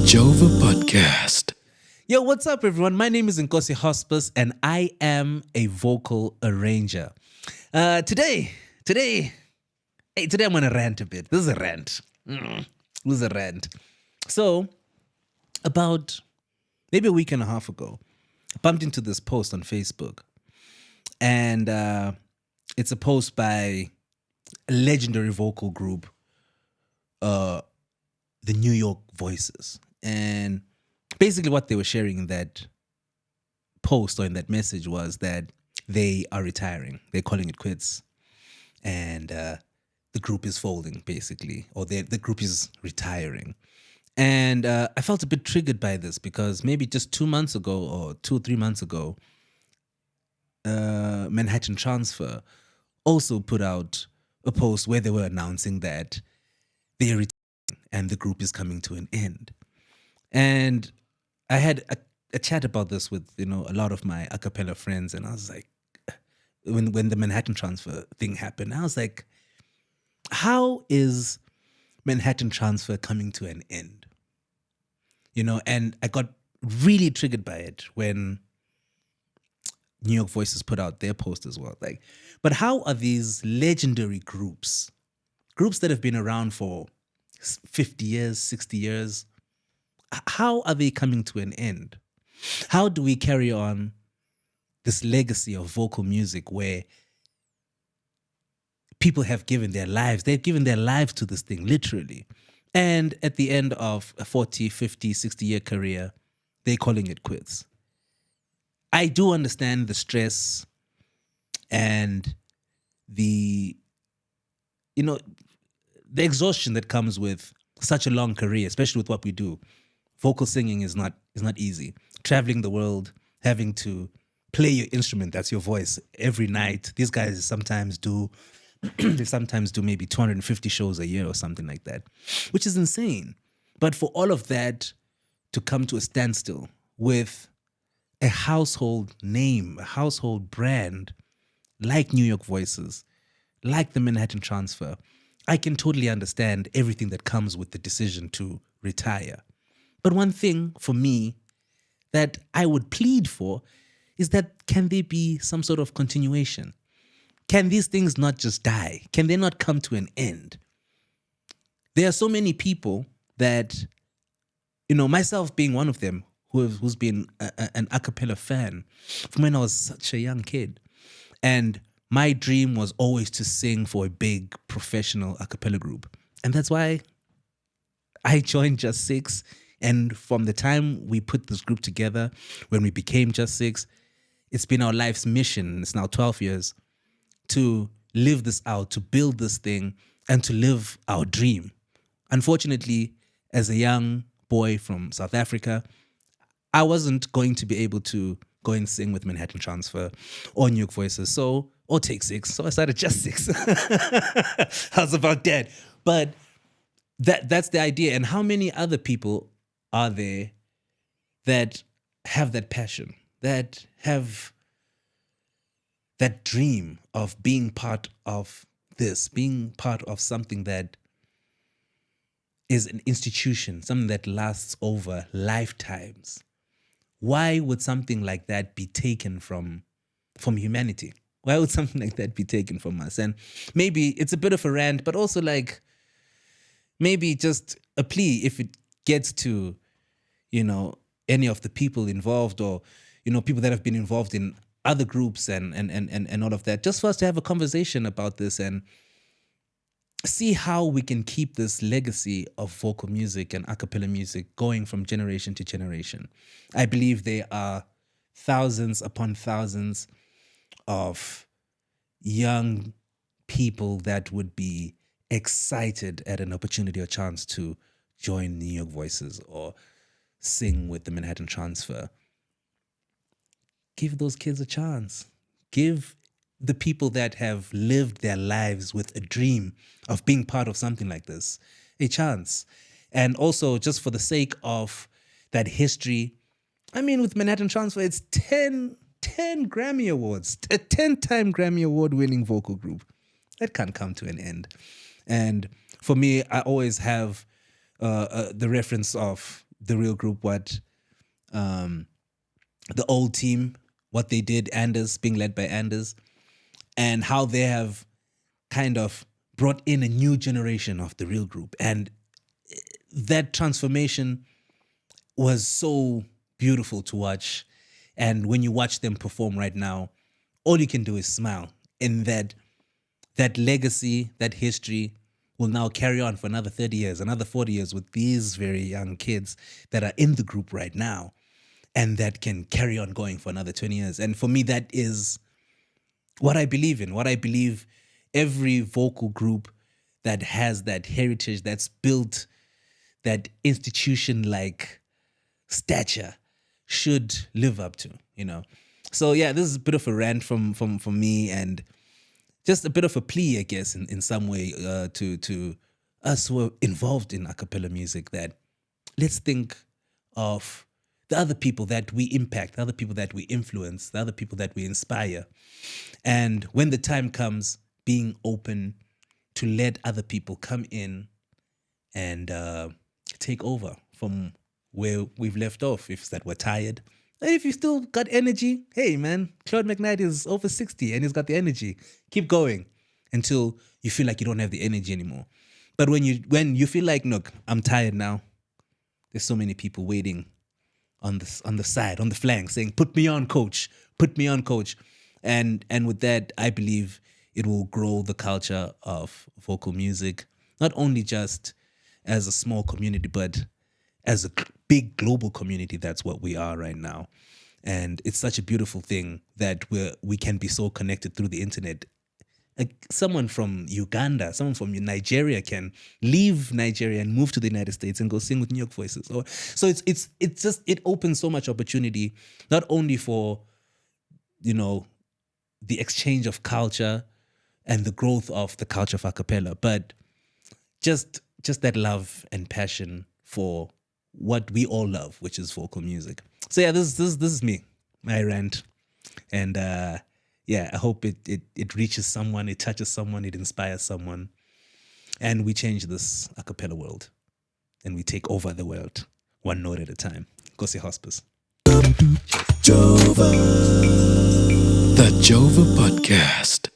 JOVA Podcast. Yo, what's up, everyone? My name is Nkosie Hospas, and I am a vocal arranger. Today, I'm gonna rant a bit. This is a rant. This is a rant. So, about maybe a week and a half ago, I bumped into this post on Facebook, and it's a post by a legendary vocal group, the New York Voices. And basically what they were sharing in that post or in that message was that they are retiring. They're calling it quits. And the group is folding, basically, or the group is retiring. And I felt a bit triggered by this because maybe just 2 months ago or 2 or 3 months ago, Manhattan Transfer also put out a post where they were announcing that they're retiring and the group is coming to an end. And I had a chat about this with, a lot of my a cappella friends, and I was like, when the Manhattan Transfer thing happened, I was like, how is Manhattan Transfer coming to an end? And I got really triggered by it when New York Voices put out their post as well. Like, but how are these legendary groups that have been around for 50 years, 60 years, how are they coming to an end? How do we carry on this legacy of vocal music where people have given their lives? They've given their lives to this thing, literally. And at the end of a 40, 50, 60-year career, they're calling it quits. I do understand the stress and the exhaustion that comes with such a long career, especially with what we do. Vocal singing is not easy. Traveling the world, having to play your instrument, that's your voice, every night. These guys sometimes do maybe 250 shows a year or something like that, which is insane. But for all of that to come to a standstill with a household name, a household brand like New York Voices, like the Manhattan Transfer, I can totally understand everything that comes with the decision to retire. But one thing for me that I would plead for is that can there be some sort of continuation? Can these things not just die? Can they not come to an end? There are so many people that, myself being one of them, who's been an a cappella fan from when I was such a young kid. And my dream was always to sing for a big professional a cappella group. And that's why I joined Just Six. And from the time we put this group together, when we became Just Six, it's been our life's mission, it's now 12 years, to live this out, to build this thing, and to live our dream. Unfortunately, as a young boy from South Africa, I wasn't going to be able to go and sing with Manhattan Transfer or New York Voices, or Take Six. So I started Just Six. I was about dead. But that's the idea. And how many other people are there that have that passion, that have that dream of being part of this, being part of something that is an institution, something that lasts over lifetimes? Why would something like that be taken from humanity? Why would something like that be taken from us? And maybe it's a bit of a rant, but also like maybe just a plea if it gets to, any of the people involved or, people that have been involved in other groups and all of that, just for us to have a conversation about this and see how we can keep this legacy of vocal music and a cappella music going from generation to generation. I believe there are thousands upon thousands of young people that would be excited at an opportunity or chance to join New York Voices or sing with the Manhattan Transfer. Give those kids a chance. Give the people that have lived their lives with a dream of being part of something like this a chance. And also, just for the sake of that history, with Manhattan Transfer, it's 10 Grammy Awards, a 10-time Grammy Award winning vocal group. That can't come to an end. And for me, I always have the reference of the real group, what the old team, what they did, Anders, being led by Anders, and how they have kind of brought in a new generation of the real group. And that transformation was so beautiful to watch. And when you watch them perform right now, all you can do is smile. And that legacy, that history will now carry on for another 30 years, another 40 years with these very young kids that are in the group right now, and that can carry on going for another 20 years. And for me, that is what I believe in, what I believe every vocal group that has that heritage, that's built that institution-like stature should live up to, you know. So yeah, this is a bit of a rant from me, and just a bit of a plea, I guess, in some way, to us who are involved in a cappella music, that let's think of the other people that we impact, the other people that we influence, the other people that we inspire. And when the time comes, being open to let other people come in and take over from where we've left off. If it's that we're tired, and if you still got energy, hey man, Claude McKnight is over 60 and he's got the energy. Keep going until you feel like you don't have the energy anymore. But when you feel like, look, I'm tired now, there's so many people waiting on the side, on the flank, saying, put me on, coach, put me on, coach. And with that, I believe it will grow the culture of vocal music, not only just as a small community, but as a big global community. That's what we are right now. And it's such a beautiful thing that we can be so connected through the internet. Like someone from Uganda, someone from Nigeria can leave Nigeria and move to the United States and go sing with New York Voices. So it opens so much opportunity, not only for, you know, the exchange of culture and the growth of the culture of a cappella, but just that love and passion for what we all love, which is vocal music. So yeah, this is me, my rant, and yeah, I hope it reaches someone, it touches someone, it inspires someone, and we change this a cappella world, and we take over the world one note at a time. Nkosie Hospas. JOVA. The JOVA Podcast.